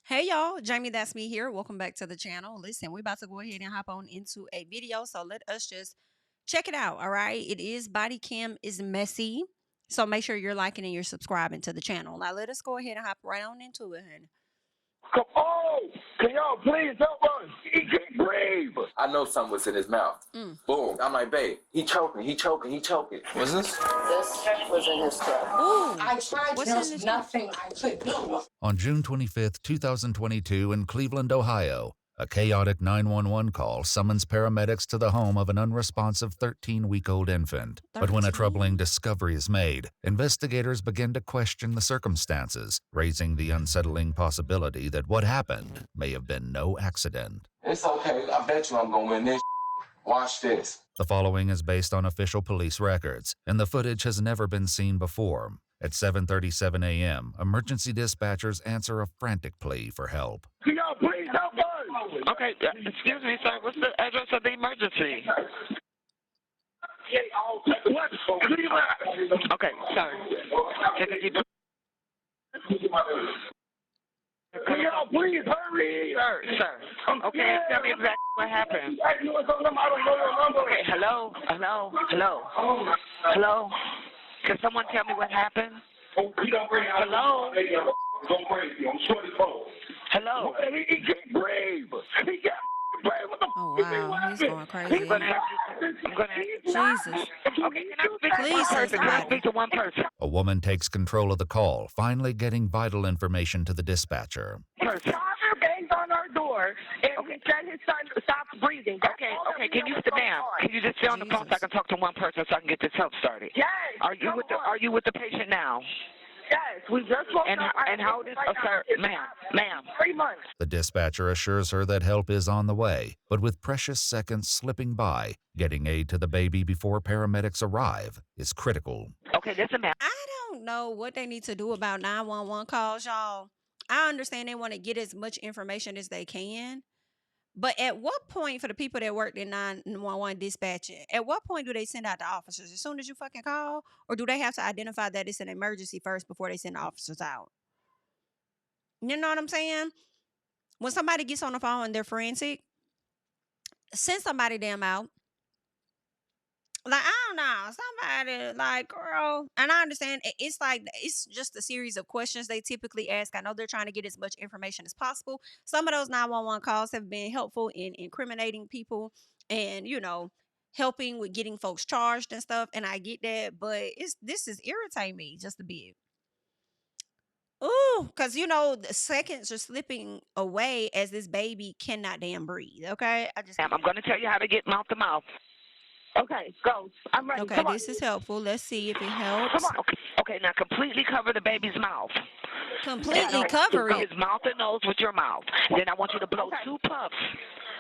Hey y'all, JamiThatsMe here. Welcome back to the channel. Listen, we're about to go ahead and hop on into a video. So let us just check it out. All right. It is body cam is messy. So make sure you're liking and you're subscribing to the channel. Now let us go ahead and hop right on into it, honey. Come on! Can y'all please help us? He can't breathe! I know something was in his mouth. Boom. I'm like, babe, he choking. What's this? This was in his throat. Ooh, I tried. what's in There's this? nothing I could do. On June 25, 2022, in Cleveland, Ohio, a chaotic 911 call summons paramedics to the home of an unresponsive 13-week-old infant. But when a 13? troubling discovery is made, investigators begin to question the circumstances, raising the unsettling possibility that what happened may have been no accident. It's okay. I bet you I'm gonna win this. Watch this. The following is based on official police records, and the footage has never been seen before. At 7:37 a.m., emergency dispatchers answer a frantic plea for help. Can y'all please help us? Okay, excuse me, sir. What's the address of the emergency? What? Cleveland? Okay, sorry. Take a deep breath. Can y'all please hurry? Sir. Okay, tell me exactly what happened. I don't know your number. Okay, hello? Can someone tell me what happened? Hello? Go crazy. I'm sure it's cold. Hello? He can't breathe. He can't breathe. What the Oh, f*** is he wow. He's laughing? going crazy. I'm gonna have Jesus. Okay, can I speak to Please one say person? Can I somebody. speak to one person? A woman takes control of the call, finally getting vital information to the dispatcher. Person. Father banged on our door and he said his son stopped breathing. Okay, can you sit down? Can you just stay on the phone so I can talk to one person so I can get this help started? Yes. Are you with the patient now? Yes, we just woke And up. how old is sir, ma'am? 3 months. The dispatcher assures her that help is on the way, but with precious seconds slipping by, getting aid to the baby before paramedics arrive is critical. Okay, listen, ma'am. I don't know what they need to do about 911 calls, y'all. I understand they want to get as much information as they can. But at what point, for the people that work in 911 dispatching, at what point do they send out the officers? As soon as you fucking call? Or do they have to identify that it's an emergency first before they send the officers out? You know what I'm saying? When somebody gets on the phone and they're forensic, send somebody damn out. Like, I don't know, somebody, like, girl, and I understand it's like, it's just a series of questions they typically ask. I know they're trying to get as much information as possible. Some of those 911 calls have been helpful in incriminating people and, helping with getting folks charged and stuff. And I get that, but this is irritating me just a bit. Ooh, because, the seconds are slipping away as this baby cannot damn breathe, okay? Ma'am, I'm going to tell you how to get mouth to mouth. Okay, go. I'm ready. Okay, Come on. this is helpful. Let's see if it helps. Come on. Okay, now completely cover the baby's mouth. Completely cover it. His mouth and nose with your mouth. Then I want you to blow 2 puffs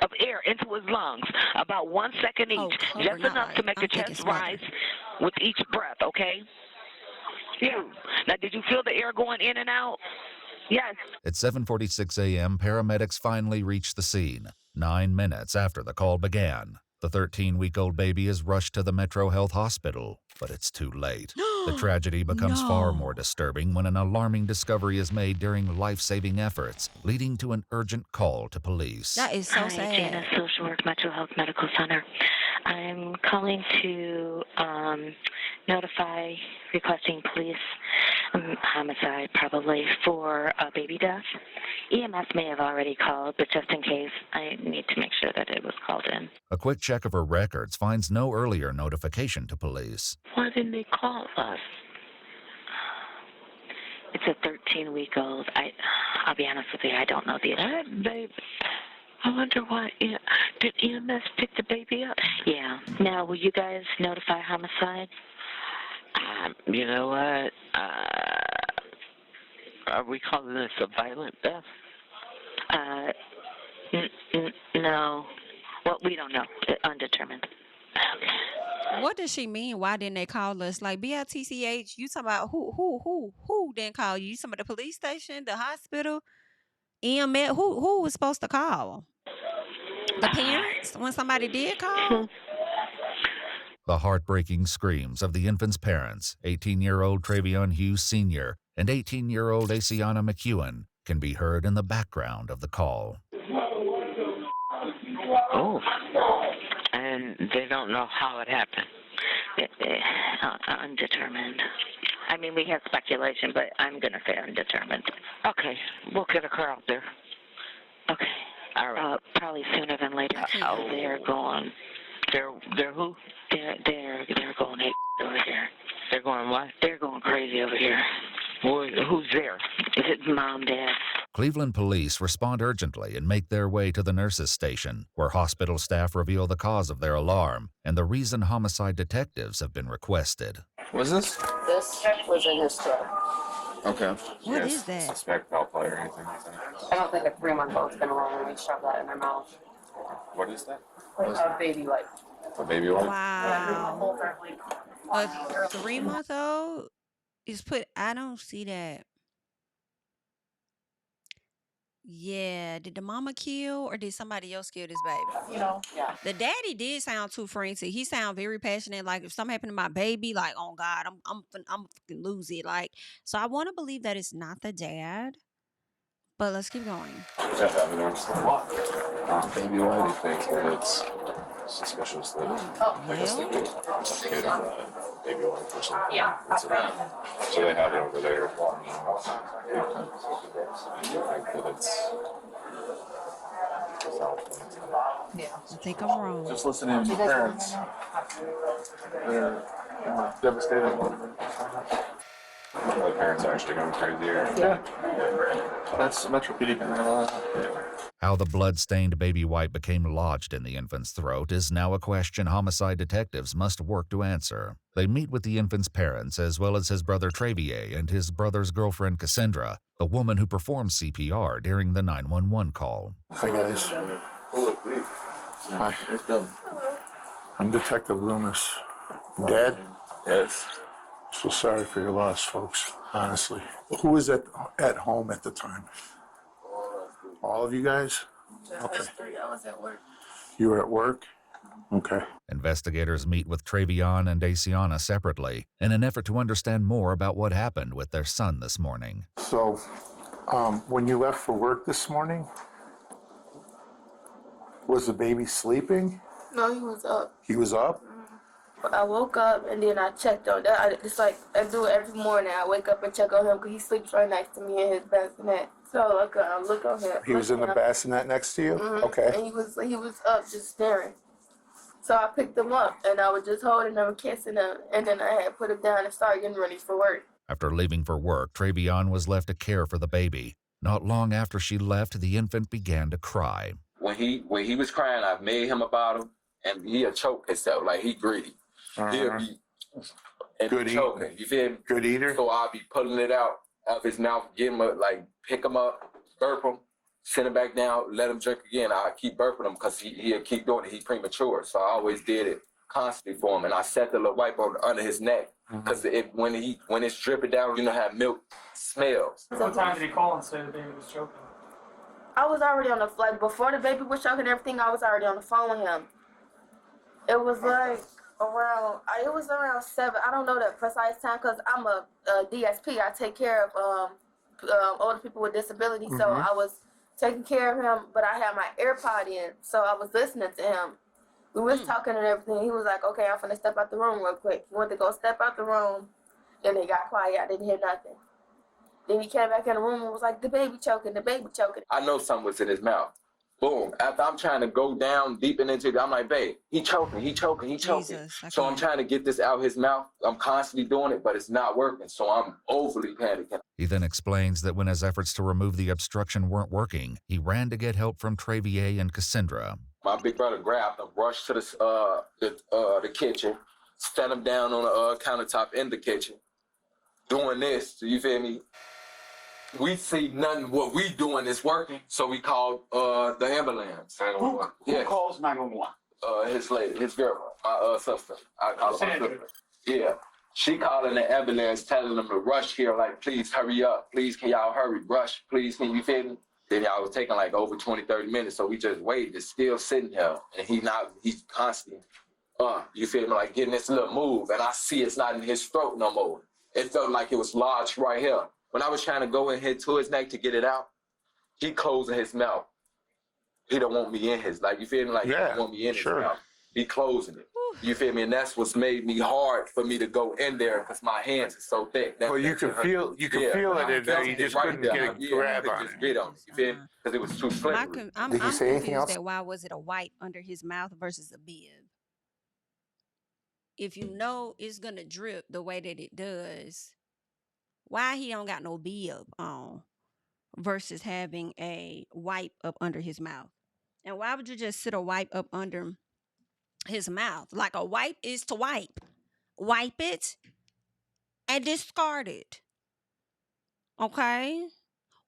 of air into his lungs, about 1 second each, cover, just not enough like- to make I'm the thinking chest smothered. rise with each breath, okay? Yeah. Now, did you feel the air going in and out? Yes. At 7:46 a.m., paramedics finally reach the scene, 9 minutes after the call began. The 13-week-old baby is rushed to the Metro Health Hospital, but it's too late. The tragedy becomes far No. more disturbing when an alarming discovery is made during life-saving efforts, leading to an urgent call to police. That is so Hi, sad. Jana, Social Work Metro Health Medical Center. I'm calling to notify requesting police homicide, probably, for a baby death. EMS may have already called, but just in case, I need to make sure that it was called in. A quick check of her records finds no earlier notification to police. Why didn't they call us? It's a 13-week-old. I'll be honest with you, I don't know the babe. I wonder why. Did EMS pick the baby up? Yeah. Now, will you guys notify homicide? You know what? Are we calling this a violent death? No. Well, we don't know. Undetermined. Okay. What does she mean? Why didn't they call us? Like, BLTCH, you talking about who didn't call you? You talking about the police station, the hospital, EMS? Who was supposed to call? The parents when somebody did call? The heartbreaking screams of the infant's parents, 18-year-old Travion Hughes Sr. and 18-year-old Asiana McEwen, can be heard in the background of the call. Oh, and they don't know how it happened. Undetermined. I mean, we have speculation, but I'm going to say undetermined. Okay, we'll get a car out there. Okay. All right. Probably sooner than later. They're going. They're who? They're going over here. They're going what? They're going crazy over here. Well, who's there? Is it Mom, Dad? Cleveland police respond urgently and make their way to the nurses' station, where hospital staff reveal the cause of their alarm and the reason homicide detectives have been requested. What's this? This was in his throat. Okay. What is that? Suspect foul play or anything like that? I don't think a 3-month-old's gonna willingly shove that in their mouth. What is that? A baby like. A baby wipe? Wow. A 3-month-old is put. I don't see that. Yeah, did the mama kill or did somebody else kill this baby? You know? Yeah. The daddy did sound too frantic. He sound very passionate. Like if something happened to my baby, like oh God, I'm fucking lose it. Like so, I want to believe that it's not the dad. But let's keep going. Is that evidence? Baby wipe, he thinks that it's suspicious that I guess they could kid baby wipe or something. Yeah. So they have it over there. You think that it's Yeah. I think I'm wrong. Just listening to the parents. They're devastated. the parents are actually going crazy here. Yeah. That's Metro PD. How the blood-stained baby wipe became lodged in the infant's throat is now a question homicide detectives must work to answer. They meet with the infant's parents as well as his brother Travier and his brother's girlfriend Cassandra, the woman who performed CPR during the 911 call. Hi guys. Hi. I'm Detective Loomis. Dad? Yes. So sorry for your loss, folks, honestly. Who was at home at the time? All of you guys? Okay. I was at work. You were at work? Okay. Investigators meet with Travion and Daciana separately in an effort to understand more about what happened with their son this morning. So, when you left for work this morning, was the baby sleeping? No, he was up. He was up? I woke up and then I checked on that. It's like I do it every morning. I wake up and check on him because he sleeps right next to me in his bassinet. So I look on him. He was in the bassinet next to you? Mm-hmm. Okay. And he was up just staring. So I picked him up and I was just holding him and kissing him. And then I had put him down and started getting ready for work. After leaving for work, Travion was left to care for the baby. Not long after she left, the infant began to cry. When he was crying, I made him a bottle, and he'll choke himself like he greedy. He'll be Good choking. eater. You feel me? Good eater? So I'll be pulling it out of his mouth, get him pick him up, burp him, send him back down, let him drink again. I keep burping him because he'll keep doing it. He's premature, so I always did it constantly for him, and I set the little wipe under his neck because when it's dripping down, you know how milk smells. Sometimes did he call and say the baby was choking? I was already on the flight. Before the baby was choking and everything, I was already on the phone with him. It was around 7. I don't know the precise time because I'm a DSP. I take care of older people with disabilities. So I was taking care of him, but I had my AirPod in, so I was listening to him. We was talking and everything. He was like, okay, I'm finna step out the room real quick. He went to go step out the room, and it got quiet. I didn't hear nothing. Then he came back in the room and was like, the baby choking, the baby choking. I know something was in his mouth. Boom. After I'm trying to go down deep into it, I'm like, babe, he choking. Jesus, so I'm trying to get this out of his mouth. I'm constantly doing it, but it's not working. So I'm overly panicking. He then explains that when his efforts to remove the obstruction weren't working, he ran to get help from Travier and Cassandra. My big brother grabbed him, rushed to the kitchen, set him down on the countertop in the kitchen, doing this. So you feel me? We see nothing. What we doing is working, so we called the ambulance. Who calls 911? His girl, my sister. I call her my sister. Yeah, she calling the ambulance, telling them to rush here. Like, please hurry up. Please, can y'all hurry? Rush, please. Can you feel me? Then y'all was taking like over 20, 30 minutes, so we just waited. It's still sitting here, and he's constantly, you feel me, like getting this little move, and I see it's not in his throat no more. It felt like it was lodged right here. when I was trying to go in here to his neck to get it out, he closing his mouth. He don't want me in his, like, you feel me? Like, he don't want me in his mouth. He closing it. You feel me? And that's what's made me hard for me to go in there because my hands are so thick. Well, you can feel it in there. You just couldn't get a grab on it. Get on it. You feel me? Because it was too slippery. I'm confused that why was it a wipe under his mouth versus a bib? If you know it's gonna drip the way that it does, why he don't got no bib on versus having a wipe up under his mouth? And why would you just sit a wipe up under his mouth? Like, a wipe is to wipe. Wipe it and discard it. Okay?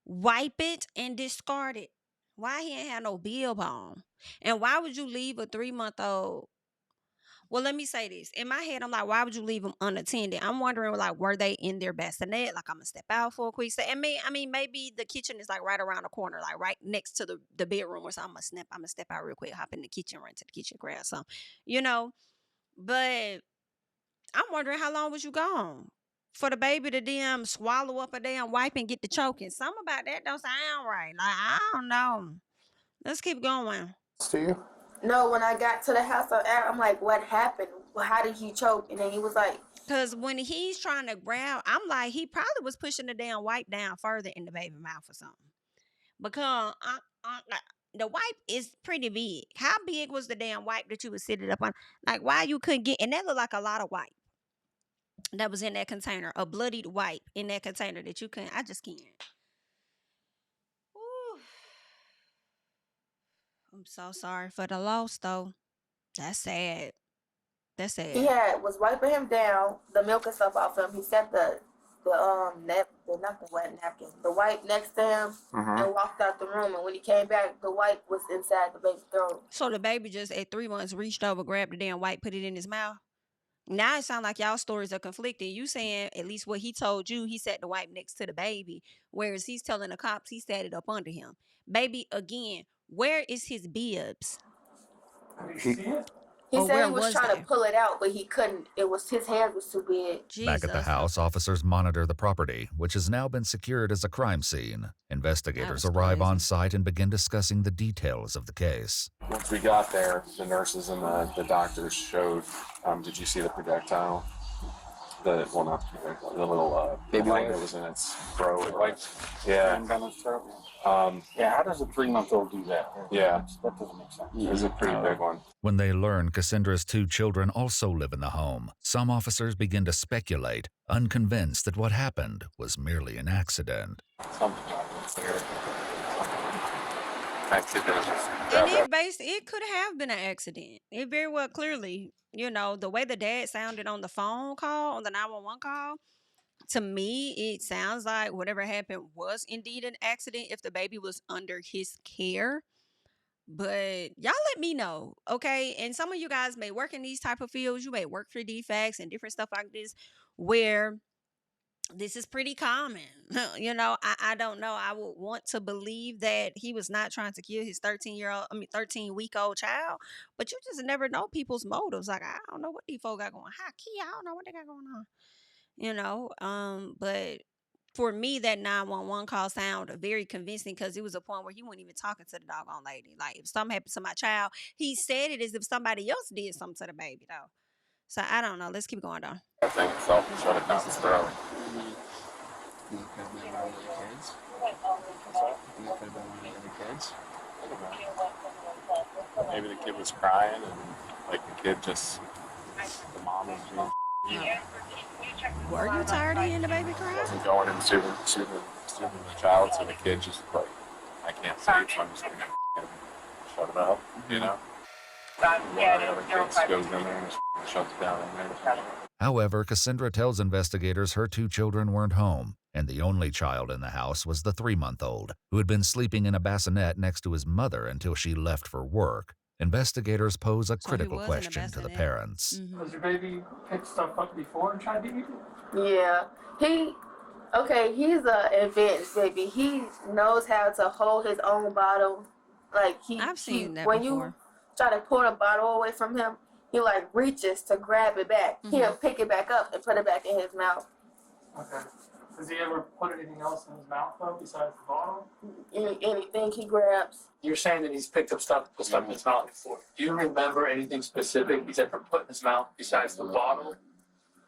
Wipe it and discard it. Why he ain't have no bib on? And why would you leave a 3-month-old? Well, let me say this. In my head, I'm like, why would you leave them unattended? I'm wondering, like, were they in their bassinet? Like, I'm gonna step out for a quick second. I mean, maybe the kitchen is like right around the corner, like right next to the bedroom or something. I'm gonna step out real quick, hop in the kitchen, run to the kitchen, grab something, you know. But I'm wondering, how long was you gone? For the baby to damn swallow up a damn wipe and get the choking. Something about that don't sound right. Like, I don't know. Let's keep going. Steve? No, when I got to the house, I'm like, what happened? How did he choke? And then he was like... Because when he's trying to grab, I'm like, he probably was pushing the damn wipe down further in the baby mouth or something. Because the wipe is pretty big. How big was the damn wipe that you was sitting up on? Like, why you couldn't get... And that looked like a lot of wipe that was in that container. A bloodied wipe in that container that you couldn't... I just can't. Ooh. I'm so sorry for the loss, though. That's sad. That's sad. He was wiping him down, the milk and stuff off him. He set the not the wet napkin, the wipe next to him, and walked out the room. And when he came back, the wipe was inside the baby's throat. So the baby just at 3 months reached over, grabbed the damn wipe, put it in his mouth. Now it sounds like y'all stories are conflicting. You saying, at least what he told you, he set the wipe next to the baby, whereas he's telling the cops he set it up under him. Baby, again, where is his bibs? He said he was trying to pull it out, but he couldn't. His hand was too big. Jesus. Back at the house, officers monitor the property, which has now been secured as a crime scene. Investigators arrive on site and begin discussing the details of the case. Once we got there, the nurses and the doctors showed, did you see the projectile? The little baby light that was in its throat. Yeah. How does a 3-month-old do that? Yeah. That doesn't make sense. It was a pretty big one. When they learn Cassandra's 2 children also live in the home, some officers begin to speculate, unconvinced that what happened was merely an accident. And it could have been an accident. It very well clearly, the way the dad sounded on the phone call, on the 911 call, to me, it sounds like whatever happened was indeed an accident if the baby was under his care. But y'all let me know, okay? And some of you guys may work in these type of fields. You may work for DFACS and different stuff like this, where this is pretty common. I don't know. I would want to believe that he was not trying to kill his 13-week-old child. But you just never know people's motives. Like, I don't know what these folks got going on. I don't know what they got going on. But for me, that 911 call sounded very convincing because it was a point where he wasn't even talking to the doggone lady. Like, if something happened to my child, he said it as if somebody else did something to the baby, though. So I don't know. Let's keep going, though. I think itself and shut it down his throat. Maybe the kid was crying and the kid just, the mom was being... Were you tired of hearing the baby cry? Wasn't going and soothing the child, so the kid just I can't sleep, so I'm just going to shut it up, One of the other kids goes in there and shuts it down in there. However, Cassandra tells investigators her 2 children weren't home, and the only child in the house was the 3-month-old, who had been sleeping in a bassinet next to his mother until she left for work. Investigators pose a critical question to the parents. Has your baby picked stuff up before and tried to eat it? Yeah. He's an advanced baby. He knows how to hold his own bottle. I've seen that when before. You try to pull the bottle away from him, he reaches to grab it back. He'll pick it back up and put it back in his mouth. Okay. Does he ever put anything else in his mouth though besides the bottle? Anything he grabs. You're saying that he's picked up stuff, put stuff in his mouth before. Do you remember anything specific he's ever put in his mouth besides the bottle?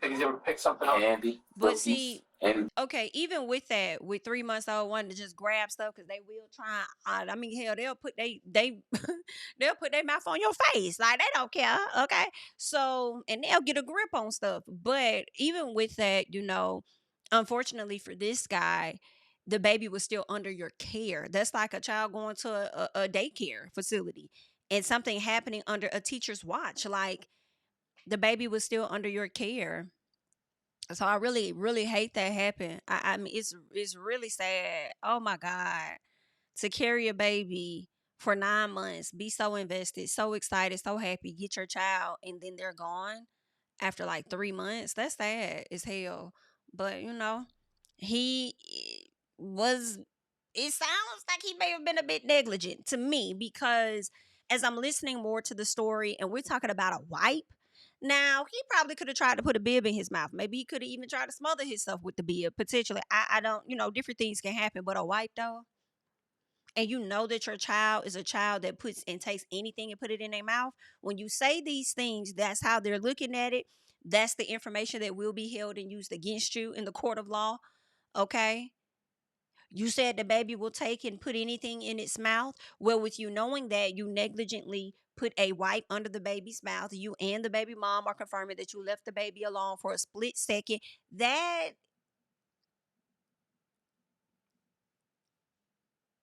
Think he's ever picked something up? Candy. But see, and okay, even with that, with 3 months old wanting to just grab stuff because they will try. I mean, hell, they'll put they'll put their mouth on your face like they don't care. Okay, so and they'll get a grip on stuff. But even with that, unfortunately for this guy, the baby was still under your care. That's like a child going to a daycare facility and something happening under a teacher's watch. Like the baby was still under your care. So I really, really hate that happen. I mean, it's really sad. Oh my God, to carry a baby for 9 months, be so invested, so excited, so happy, get your child, and then they're gone after like 3 months. That's sad as hell. But he was. It sounds like he may have been a bit negligent to me because as I'm listening more to the story, and we're talking about a wipe. Now, he probably could have tried to put a bib in his mouth. Maybe he could have even tried to smother himself with the bib, potentially. I don't, different things can happen, but a wipe, though, and you know that your child is a child that puts and takes anything and put it in their mouth. When you say these things, that's how they're looking at it. That's the information that will be held and used against you in the court of law, okay? You said the baby will take and put anything in its mouth. Well, with you knowing that, you negligently put a wipe under the baby's mouth. You and the baby mom are confirming that you left the baby alone for a split second. That,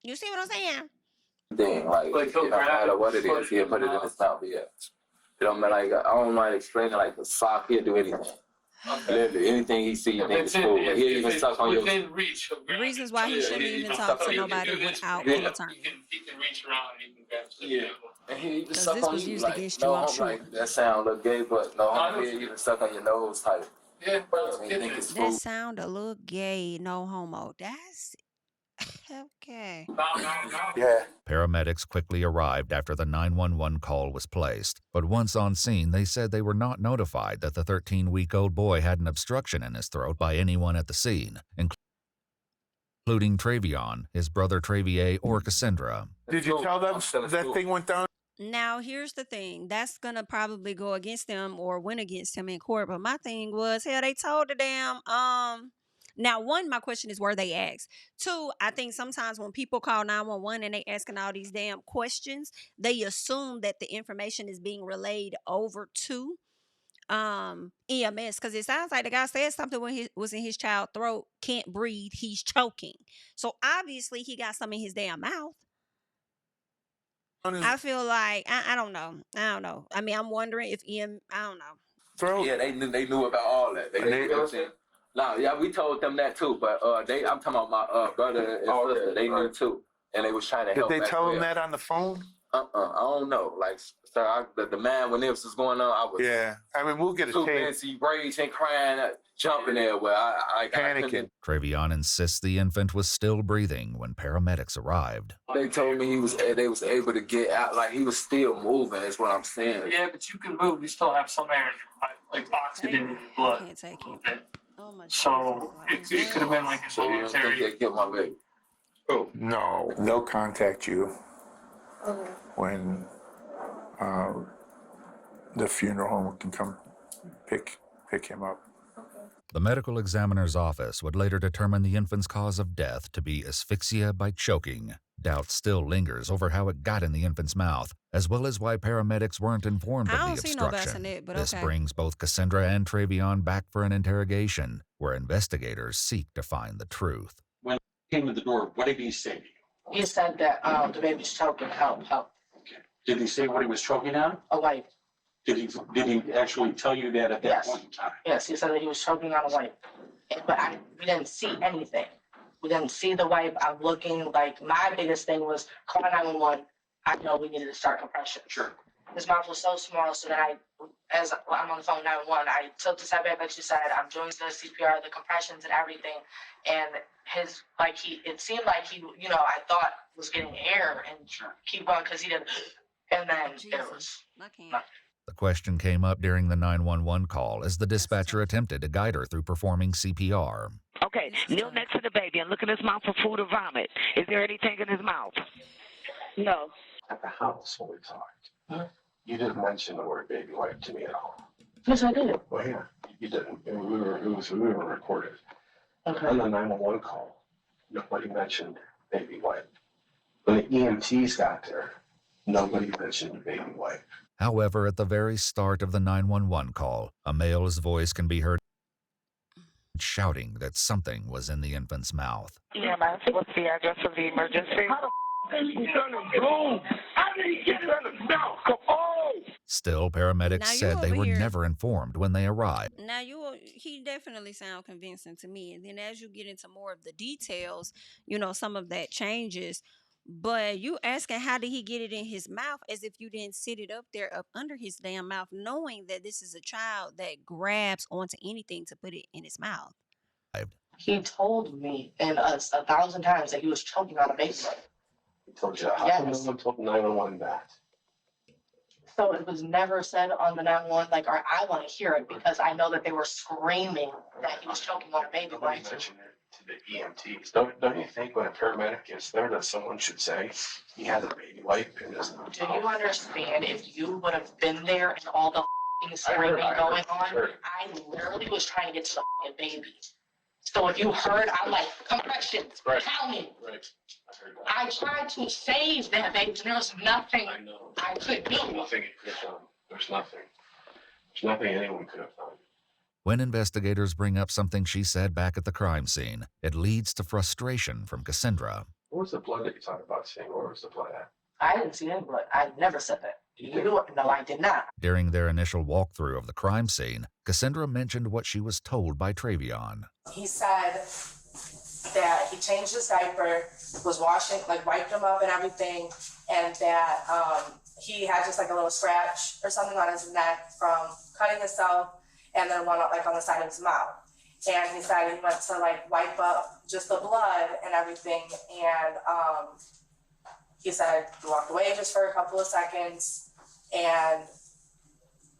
you see what I'm saying? thing, like no matter what it is, he'll put it in his mouth. Yeah. You know, like I don't mind explaining like the sock. He'll do anything. Literally, anything he sees, you think is cool. He'll even suck on your. Within reach. The reasons why he shouldn't even talk to nobody without an attorney. He can reach around and he can grab stuff. Yeah. And he even Because suck this on was you used like, against you, no, I'm sure. like that sound look gay, but no, he'll even suck on your nose type. Yeah, bro. You think it's That cool. sound a little gay, no homo. That's okay. Yeah. Paramedics quickly arrived after the 911 call was placed, but once on scene, they said they were not notified that the 13-week-old boy had an obstruction in his throat by anyone at the scene, including Travion, his brother Travier, or Cassandra. Did you tell them that thing went down? Now, here's the thing. That's going to probably go against them or win against him in court. But my thing was, hell, they told the damn, now, one, my question is, were they asked? Two, I think sometimes when people call 911 and they asking all these damn questions, they assume that the information is being relayed over to EMS, because it sounds like the guy said something when he was in his child's throat, can't breathe, he's choking. So obviously he got some in his damn mouth. I feel like I don't know. I mean, I'm wondering if I don't know. Throat. Yeah, they knew about all that. They knew everything. No, yeah, we told them that too, but I'm talking about my brother and sister. They knew too, and they was trying to help. Did they tell them that on the phone? I don't know. Like, sir, the man when this was going on, I was I mean, we'll get a too tape. busy raging, crying, jumping there where I panicking. Travion insists the infant was still breathing when paramedics arrived. They told me they was able to get out, like he was still moving. Is what I'm saying. Yeah, but you can move. You still have some air in your body, like oxygen in your blood. I can't take it. Okay. Oh my So it could have been like a So you don't think they killed my baby? Oh no, they'll contact you Okay. when the funeral home can come pick him up. The medical examiner's office would later determine the infant's cause of death to be asphyxia by choking. Doubt still lingers over how it got in the infant's mouth, as well as why paramedics weren't informed of the obstruction. This brings both Cassandra and Travion back for an interrogation, where investigators seek to find the truth. When he came to the door, what did he say to you? He said that the baby's choking, help. Okay. Did he say what he was choking on? A wipe. Did he actually tell you that at that point in time? Yes, he said that he was choking on a wipe. But we didn't see anything. We didn't see the wipe. I'm looking, like, my biggest thing was calling 911. I know we needed to start compression. Sure. His mouth was so small, so then as I'm on the phone 911, I took the step back, like you said, I'm doing the CPR, the compressions and everything, and it seemed like he, I thought was getting air and keep going because he didn't, and then it was nothing. The question came up during the 911 call as the dispatcher attempted to guide her through performing CPR. Okay, kneel next to the baby and look in his mouth for food or vomit. Is there anything in his mouth? No. At the house when we talked, you didn't mention the word baby wipe to me at all. Yes, I did. Well, yeah, you didn't. And we were recorded. Okay. On the 911 call, nobody mentioned baby wipe. When the EMTs got there, nobody mentioned baby wipe. However, at the very start of the 911 call, a male's voice can be heard shouting that something was in the infant's mouth. EMS, what's the address of the emergency? How the f*** is he gonna go? How did he get it in his mouth? Come on! Still, paramedics Now you said they over were here- never informed when they arrived. Now he definitely sound convincing to me. And then as you get into more of the details, some of that changes. But you asking how did he get it in his mouth as if you didn't sit it up there up under his damn mouth, knowing that this is a child that grabs onto anything to put it in his mouth. He told me and us 1,000 times that he was choking on a baby. He told you how come no one told 911 that? So it was never said on the 911, like, or I want to hear it because I know that they were screaming that he was choking on a baby. Nobody mentioned it to the EMTs. Don't you think when a paramedic gets there that someone should say he has a baby wipe in his mouth? Do you understand if you would have been there and all the screaming going on? I literally was trying to get to the baby. So if you heard, I'm like, compressions, counting. Right. I tried to save that baby, and there was nothing I could do. Nothing you could have done. There's nothing. There's nothing anyone could have done. When investigators bring up something she said back at the crime scene, it leads to frustration from Cassandra. What was the blood that you talked about seeing? Where was the blood at? I didn't see any blood. I never said that. No, I did not. During their initial walkthrough of the crime scene, Cassandra mentioned what she was told by Travion. He said that he changed his diaper, was washing, like wiped him up and everything, and that he had just like a little scratch or something on his neck from cutting himself, and then one like on the side of his mouth. And he said he went to like wipe up just the blood and everything, and he said he walked away just for a couple of seconds, and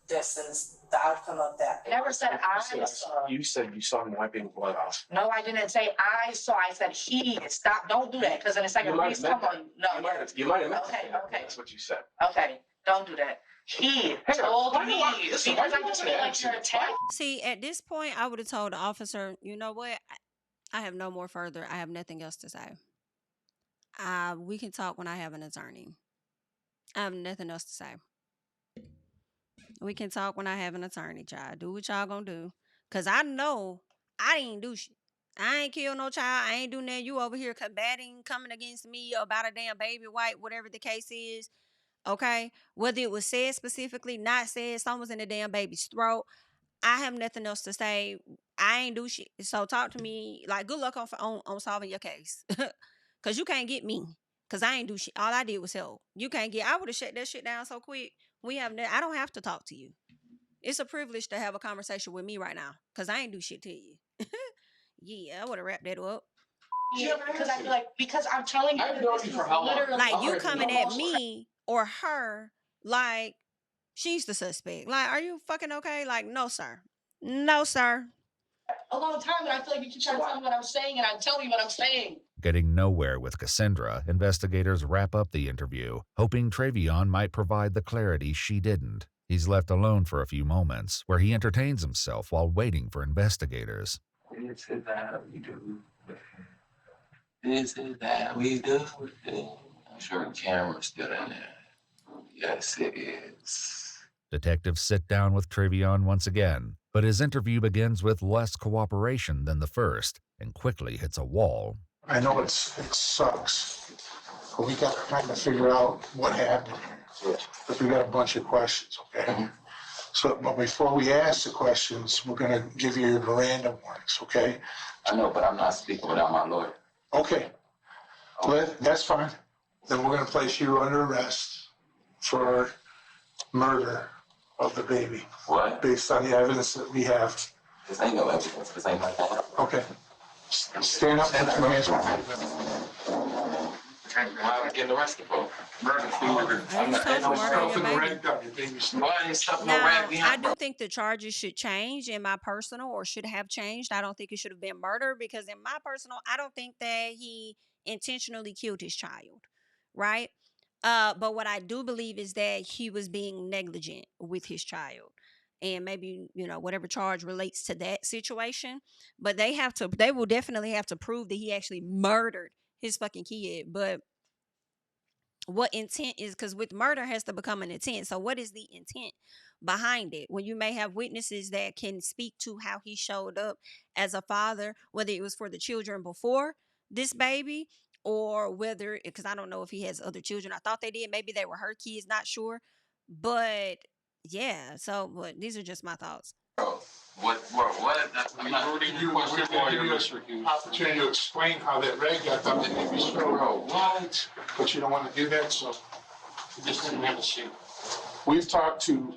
this is the outcome of that. I never said I saw. You said you saw him wiping blood off. No, I didn't say I saw. I said he. Stop. Don't do that. Because in a second, please come on. No. You might have meant Okay. that. Okay. That's what you said. Okay. Don't do that. He told me because I just feel like you're attacked. See, at this point, I would have told the officer, you know what? I have no more further. I have nothing else to say. We can talk when I have an attorney. I have nothing else to say. We can talk when I have an attorney, child. Do what y'all gonna do. Because I know I didn't do shit. I ain't kill no child. I ain't do nothing. You over here coming against me about a damn baby wipe, whatever the case is. Okay? Whether it was said specifically, not said, something was in the damn baby's throat. I have nothing else to say. I ain't do shit. So talk to me. Like, good luck on solving your case. Because you can't get me. Because I ain't do shit. All I did was help. You can't get... I would have shut that shit down so quick. I don't have to talk to you. It's a privilege to have a conversation with me right now. Because I ain't do shit to you. Yeah, I would have wrapped that up. Yeah, because I feel like... Because I'm telling you... I've known you for how long? Like, you coming at me or her like she's the suspect. Like, are you fucking okay? Like, no, sir. No, sir. A long time, and I feel like you keep trying to tell me what I'm saying, and I'm telling you what I'm saying. Getting nowhere with Cassandra, investigators wrap up the interview, hoping Travion might provide the clarity she didn't. He's left alone for a few moments, where he entertains himself while waiting for investigators. This is how we do. This is how we do. I'm sure the camera's still in there. Yes, it is. Detectives sit down with Travion once again, but his interview begins with less cooperation than the first and quickly hits a wall. I know it sucks, but we got to kind of figure out what happened here. Because we got a bunch of questions, okay? So, but before we ask the questions, we're going to give you your Miranda warnings, okay? I know, but I'm not speaking without my lawyer. Okay. Well, that's fine. Then we're going to place you under arrest for murder of the baby. What? Based on the evidence that we have. This ain't no evidence. This ain't like that. Okay. Stand up and put your hands behind you. Why am I getting arrested for? Murder. I just told you murder your baby. Why ain't stuffing no Now, rag behind? I do think the charges should change in my personal, or should have changed. I don't think it should have been murder, because in my personal, I don't think that he intentionally killed his child, right? But what I do believe is that he was being negligent with his child. And maybe, whatever charge relates to that situation. But they will definitely have to prove that he actually murdered his fucking kid. But what intent is, because with murder has to become an intent. So what is the intent behind it? When you may have witnesses that can speak to how he showed up as a father, whether it was for the children before this baby, or whether, because I don't know if he has other children. I thought they did. Maybe they were her kids, not sure. But yeah, but these are just my thoughts. What? I'm not Opportunity to explain how that rag got dumped in the show. What? But you don't want to do that, so you just didn't have a sheet. We've talked to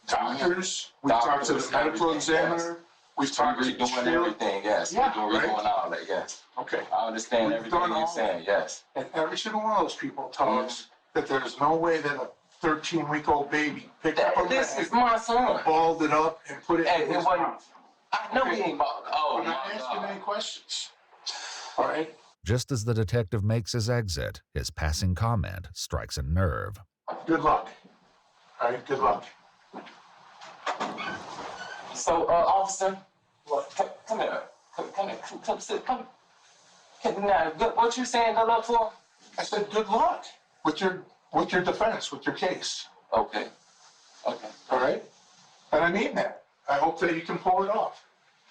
doctors. We've talked to the medical examiner. We've talked to doing everything. Yes. Yeah, we're doing all that. Yes. Okay. I understand everything you're saying. Yes. And every single one of those people talks that there's no way that a 13-week-old baby picked up a rag, this is my son, balled it up, and put it in his mouth. I know he ain't bald. Oh, I'm not asking any questions. All right. Just as the detective makes his exit, his passing comment strikes a nerve. Good luck. All right, good luck. So, officer, come here. Come sit. Come. Now, what you saying good luck for? I said good luck with your defense, with your case. Okay. All right? And I mean that. I hope that you can pull it off.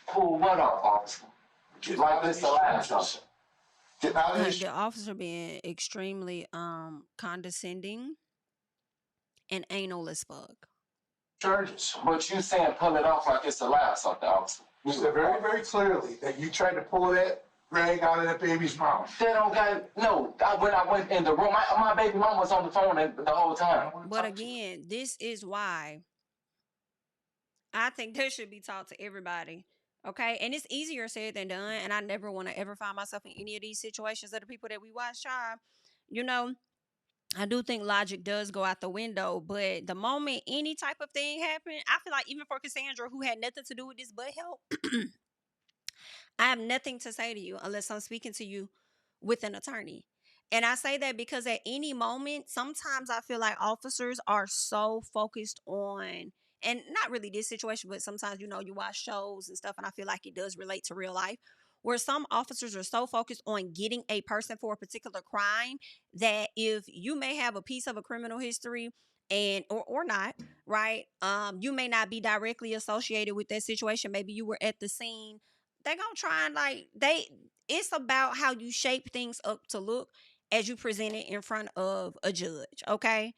Pull what off, officer? Like this the last officer. Getting out of this. The officer being extremely condescending and anal as fuck. Charges. But you saying pull it off like it's the last officer. You said very, very clearly that you tried to pull that rag out of that baby's mouth. They don't got when I went in the room, my baby mom was on the phone the whole time. But again, this is why I think this should be taught to everybody. Okay, and it's easier said than done. And I never want to ever find myself in any of these situations of the people that we watch try. I do think logic does go out the window, but the moment any type of thing happened, I feel like even for Cassandra, who had nothing to do with this but help, I have nothing to say to you unless I'm speaking to you with an attorney. And I say that because at any moment, sometimes I feel like officers are so focused on, and not really this situation, but sometimes, you watch shows and stuff, and I feel like it does relate to real life, where some officers are so focused on getting a person for a particular crime that if you may have a piece of a criminal history or not, right? You may not be directly associated with that situation. Maybe you were at the scene. They're gonna try and it's about how you shape things up to look as you present it in front of a judge, okay?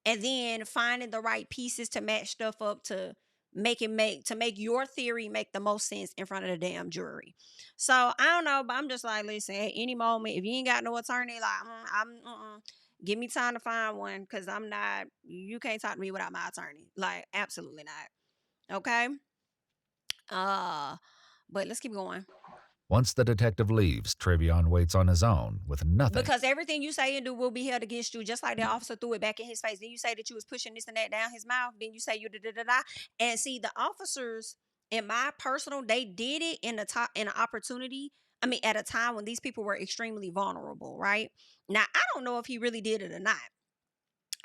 And then finding the right pieces to match stuff up to make your theory make the most sense in front of the damn jury. So I don't know, but I'm just like, listen, at any moment, if you ain't got no attorney, like, give me time to find one, because you can't talk to me without my attorney. Like, absolutely not. Okay? But let's keep going. Once the detective leaves, Trevion waits on his own with nothing. Because everything you say and do will be held against you, just like the officer threw it back in his face. Then you say that you was pushing this and that down his mouth. Then you say you da-da-da-da. And see, the officers, in my personal, they did it in an opportunity. I mean, at a time when these people were extremely vulnerable, right? Now, I don't know if he really did it or not.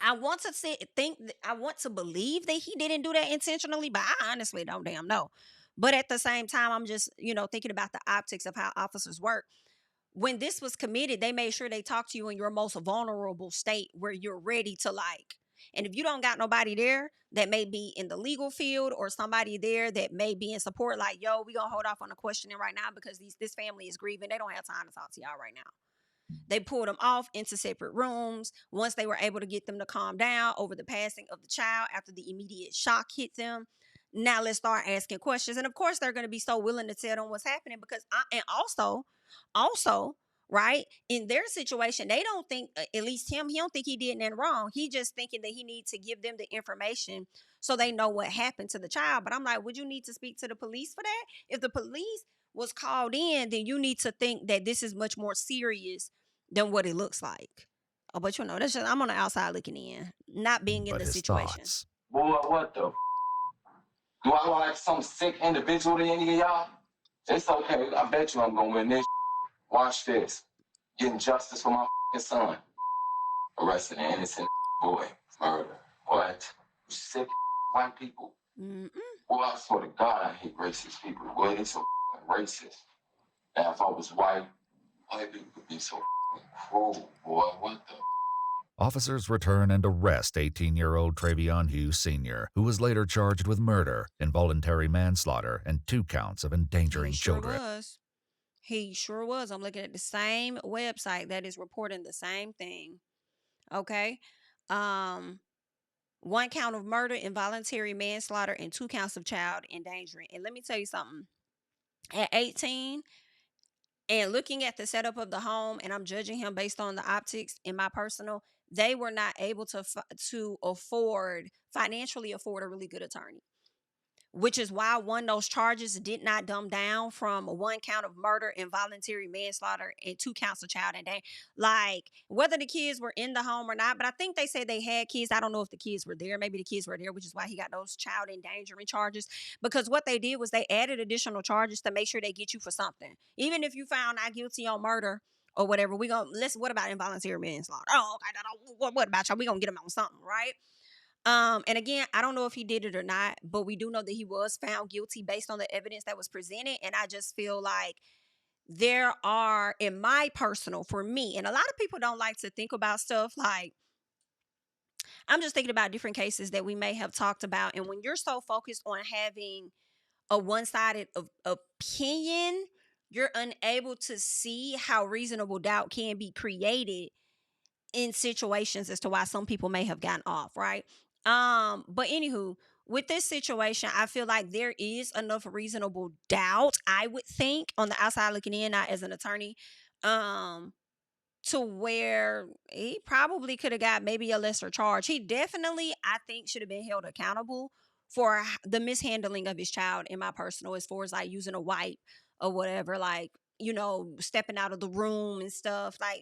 I want to believe that he didn't do that intentionally, but I honestly don't damn know. But at the same time, I'm just, thinking about the optics of how officers work. When this was committed, they made sure they talked to you in your most vulnerable state where you're ready to and if you don't got nobody there that may be in the legal field, or somebody there that may be in support, like, yo, we gonna hold off on the questioning right now because this family is grieving. They don't have time to talk to y'all right now. They pulled them off into separate rooms once they were able to get them to calm down over the passing of the child after the immediate shock hit them. Now let's start asking questions. And of course, they're going to be so willing to tell them what's happening because also, right, in their situation, they don't think, at least he don't think he did nothing wrong. He just thinking that he needs to give them the information so they know what happened to the child. But I'm like, would you need to speak to the police for that? If the police was called in, then you need to think that this is much more serious than what it looks like. Oh, but you know, that's just, I'm on the outside looking in, not being in But the his situation. thoughts. Boy, what the? Do I look like some sick individual to any of y'all? It's okay. I bet you I'm gonna win this. Watch this. Getting justice for my son. Arresting an innocent boy. Murder. What? You sick white people. Mm-mm. Boy, I swear to God, I hate racist people. Boy, they so racist. Now, if I was white people could be so cruel. Boy, what the? Officers return and arrest 18-year-old Travion Hughes Sr., who was later charged with murder, involuntary manslaughter, and 2 counts of endangering He sure children. was. He sure was. I'm looking at the same website that is reporting the same thing. Okay. 1 count of murder, involuntary manslaughter, and 2 counts of child endangering. And let me tell you something. At 18, and looking at the setup of the home, and I'm judging him based on the optics in my personal, they were not able to financially afford a really good attorney, which is why those charges did not dumb down from 1 count of murder, involuntary manslaughter, and 2 counts of child endangerment. Like, whether the kids were in the home or not, but I think they said they had kids. I don't know if the kids were there. Maybe the kids were there, which is why he got those child endangerment charges. Because what they did was they added additional charges to make sure they get you for something. Even if you found not guilty on murder or whatever, what about involuntary manslaughter? Oh, okay, what about y'all? We gonna get him on something, right? And again, I don't know if he did it or not, but we do know that he was found guilty based on the evidence that was presented. And I just feel like there are, in my personal, for me, and a lot of people don't like to think about stuff like, I'm just thinking about different cases that we may have talked about. And when you're so focused on having a one-sided opinion, you're unable to see how reasonable doubt can be created in situations as to why some people may have gotten off, right? But anywho, with this situation, I feel like there is enough reasonable doubt, I would think, on the outside looking in, not as an attorney, to where he probably could have got maybe a lesser charge. He definitely, I think, should have been held accountable for the mishandling of his child, in my personal, as far as like using a wipe or whatever, like, stepping out of the room and stuff. Like,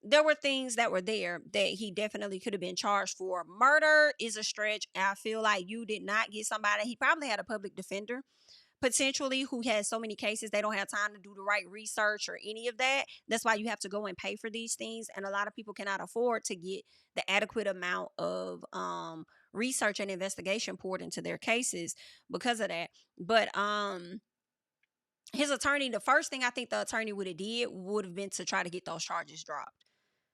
there were things that were there that he definitely could have been charged for. Murder is a stretch. And I feel like you did not get somebody. He probably had a public defender potentially who has so many cases they don't have time to do the right research or any of that. That's why you have to go and pay for these things, and a lot of people cannot afford to get the adequate amount of research and investigation poured into their cases because of that. But his attorney, the first thing I think the attorney would have been to try to get those charges dropped,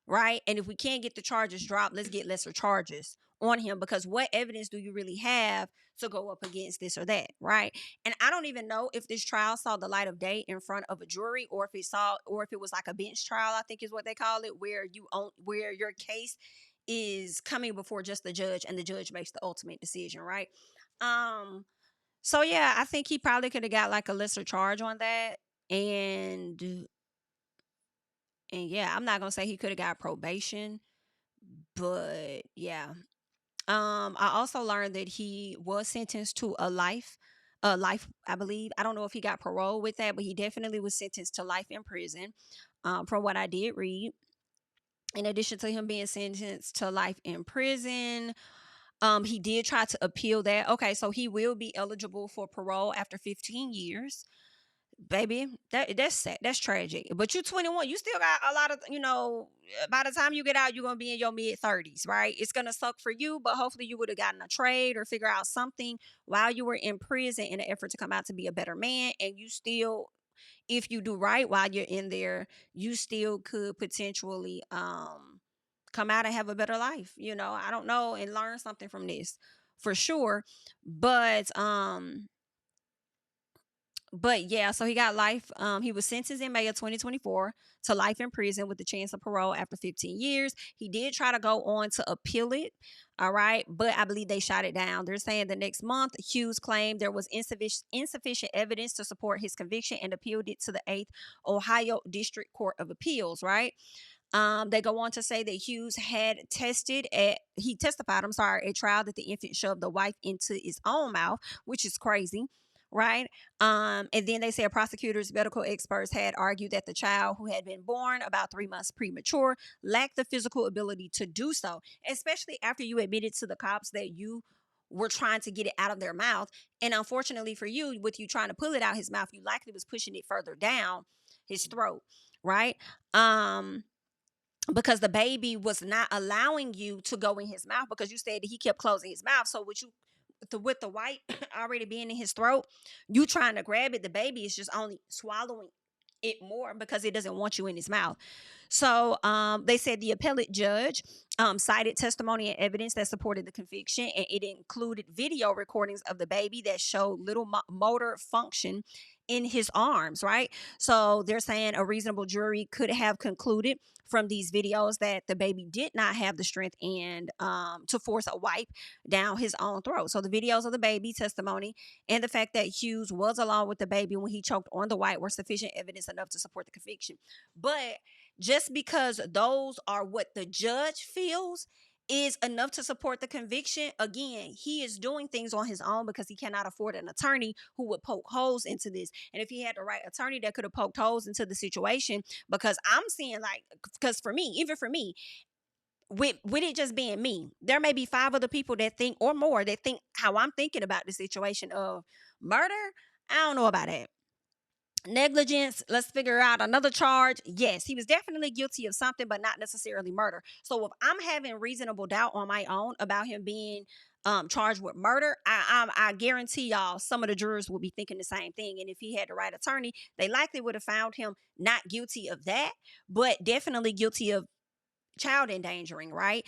right? And if we can't get the charges dropped, let's get lesser charges on him, because what evidence do you really have to go up against this or that, right? And I don't even know if this trial saw the light of day in front of a jury, or if it was like a bench trial, I think is what they call it, where your case is coming before just the judge, and the judge makes the ultimate decision, right? So yeah, I think he probably could have got like a lesser charge on that, and yeah, I'm not gonna say he could have got probation, but yeah. I also learned that he was sentenced to life, I believe. I don't know if he got parole with that, but he definitely was sentenced to life in prison, from what I did read. In addition to him being sentenced to life in prison, he did try to appeal that. Okay, so he will be eligible for parole after 15 years. Baby, that's sad. That's tragic. But you're 21. You still got a lot of, by the time you get out, you're going to be in your mid 30s, right? It's going to suck for you, but hopefully you would have gotten a trade or figure out something while you were in prison in an effort to come out to be a better man. And you still, if you do right while you're in there, you still could potentially come out and have a better life. I don't know, and learn something from this for sure. But yeah, so he got life. He was sentenced in May of 2024 to life in prison with the chance of parole after 15 years. He did try to go on to appeal it. All right. But I believe they shot it down. They're saying the next month, Hughes claimed there was insufficient evidence to support his conviction and appealed it to the 8th Ohio District Court of Appeals. Right. They go on to say that Hughes testified at trial that the infant shoved the wife into his own mouth, which is crazy. right? And then they said prosecutors, medical experts had argued that the child, who had been born about 3 months premature, lacked the physical ability to do so, especially after you admitted to the cops that you were trying to get it out of their mouth. And unfortunately for you, with you trying to pull it out his mouth, you likely was pushing it further down his throat, right? Because the baby was not allowing you to go in his mouth, because you said that he kept closing his mouth. So with the white already being in his throat, you trying to grab it, the baby is just only swallowing it more because it doesn't want you in his mouth. So they said the appellate judge cited testimony and evidence that supported the conviction, and it included video recordings of the baby that showed little motor function in his arms, right? So they're saying a reasonable jury could have concluded from these videos that the baby did not have the strength and to force a wipe down his own throat. So the videos of the baby testimony and the fact that Hughes was along with the baby when he choked on the white were sufficient evidence enough to support the conviction. But just because those are what the judge feels is enough to support the conviction, again, he is doing things on his own because he cannot afford an attorney who would poke holes into this. And if he had the right attorney that could have poked holes into the situation, because I'm seeing, like, because for me, even for me, with it just being me, there may be 5 other people that think, or more, that think how I'm thinking about the situation of murder. I don't know about that. Negligence, let's figure out another charge. Yes, he was definitely guilty of something, but not necessarily murder. So if I'm having reasonable doubt on my own about him being charged with murder, I guarantee y'all some of the jurors will be thinking the same thing. And if he had the right attorney, they likely would have found him not guilty of that, but definitely guilty of child endangering, right?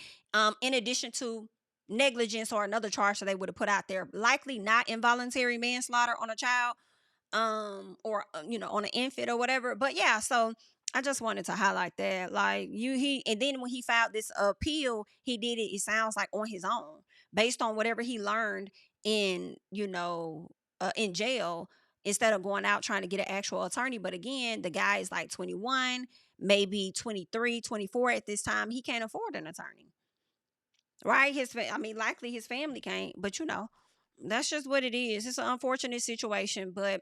In addition to negligence or another charge that they would have put out there, likely not involuntary manslaughter on a child, or on an infant or whatever. But yeah, so I just wanted to highlight that, like, and then when he filed this appeal, he did it sounds like on his own, based on whatever he learned in in jail, instead of going out trying to get an actual attorney. But again, the guy is like 21, maybe 23, 24 at this time. He can't afford an attorney, right? Likely his family can't, but that's just what it is. It's an unfortunate situation, but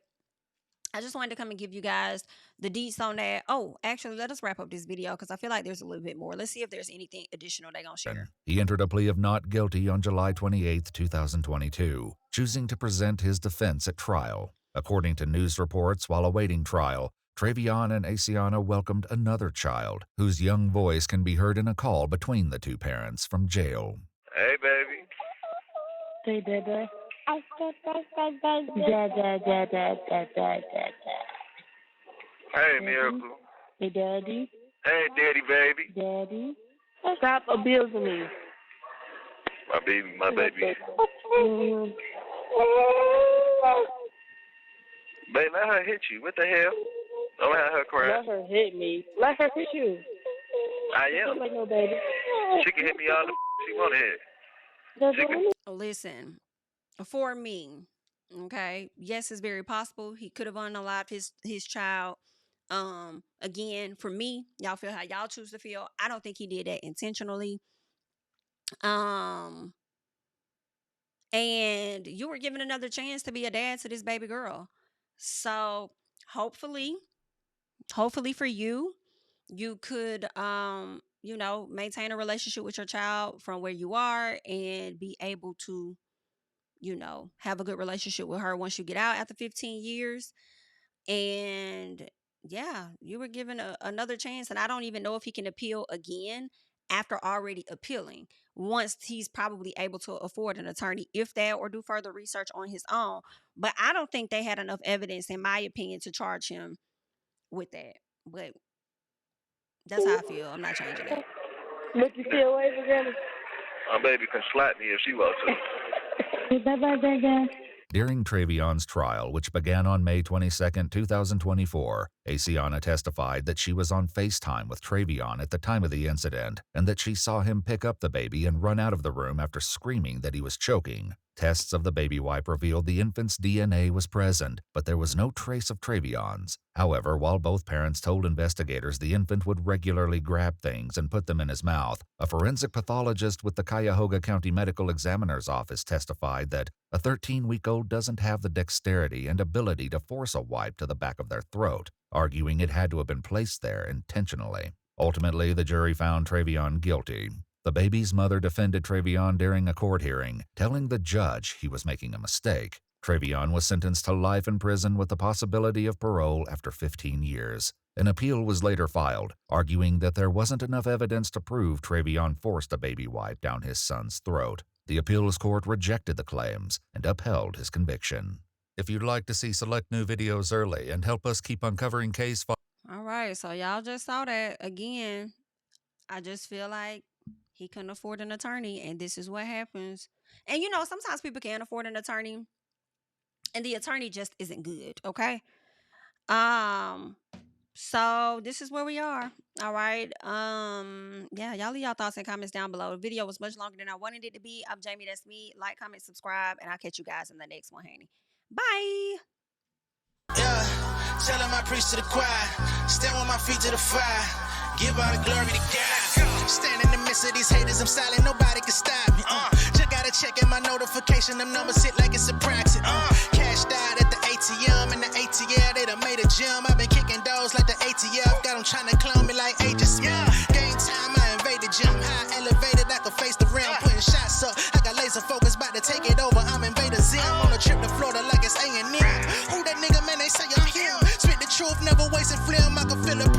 I just wanted to come and give you guys the deets on that. Oh, actually, let us wrap up this video because I feel like there's a little bit more. Let's see if there's anything additional they're going to share. He entered a plea of not guilty on July 28, 2022, choosing to present his defense at trial. According to news reports, while awaiting trial, Travion and Asiana welcomed another child, whose young voice can be heard in a call between the two parents from jail. Hey, baby. Hey, baby. Hey, Miracle. Hey, Daddy. Hey, Daddy, baby. Daddy. Stop abusing me. My baby, my baby. Babe, let her hit you. What the hell? Don't have her cry. Let her hit me. Let her hit you. I am. Like no baby. She can hit me all the she want to hit. Listen, for me, okay, yes, it's very possible he could have unalived his child. Again, for me, y'all feel how y'all choose to feel. I don't think he did that intentionally. And you were given another chance to be a dad to this baby girl. So hopefully for you, you could maintain a relationship with your child from where you are and be able to have a good relationship with her once you get out after 15 years. And yeah, you were given another chance, and I don't even know if he can appeal again after already appealing, once he's probably able to afford an attorney, if that, or do further research on his own. But I don't think they had enough evidence, in my opinion, to charge him with that. But that's how I feel. I'm not changing it. Look, you feel away for Granny? My baby can slap me if she wants to. During Travion's trial, which began on May 22, 2024, Asiana testified that she was on FaceTime with Travion at the time of the incident and that she saw him pick up the baby and run out of the room after screaming that he was choking. Tests of the baby wipe revealed the infant's DNA was present, but there was no trace of Travion's. However, while both parents told investigators the infant would regularly grab things and put them in his mouth, a forensic pathologist with the Cuyahoga County Medical Examiner's Office testified that a 13-week-old doesn't have the dexterity and ability to force a wipe to the back of their throat, arguing it had to have been placed there intentionally. Ultimately, the jury found Travion guilty. The baby's mother defended Travion during a court hearing, telling the judge he was making a mistake. Travion was sentenced to life in prison with the possibility of parole after 15 years. An appeal was later filed, arguing that there wasn't enough evidence to prove Travion forced a baby wipe down his son's throat. The appeals court rejected the claims and upheld his conviction. If you'd like to see select new videos early and help us keep uncovering case files. All right, so y'all just saw that. Again, I just feel like he couldn't afford an attorney, and this is what happens. And you know, sometimes people can't afford an attorney, and the attorney just isn't good, okay? So this is where we are. All right. Yeah, y'all leave y'all thoughts and comments down below. The video was much longer than I wanted it to be. I'm Jami, that's me. Like, comment, subscribe, and I'll catch you guys in the next one, honey. Bye. Yeah, tell him I preach to the choir. Stand with my feet to the fire. Give all the glory to God. Stand in the midst of these haters, I'm silent, nobody can stop me. Just gotta check in my notification, them numbers hit like it's a proxy. Cashed out at the ATM, and the ATL, they done made a gym. I've been kicking doors like the ATL, got them trying to clone me like Agent Smith. Game time, I invaded gym, high elevated, I can face the rim. Putting shots up, I got laser focus, about to take it over, I'm Invader Zim. On a trip to Florida like it's A&M. Who that nigga, man, they say I'm him. Spit the truth, never wasting film, I can feel it.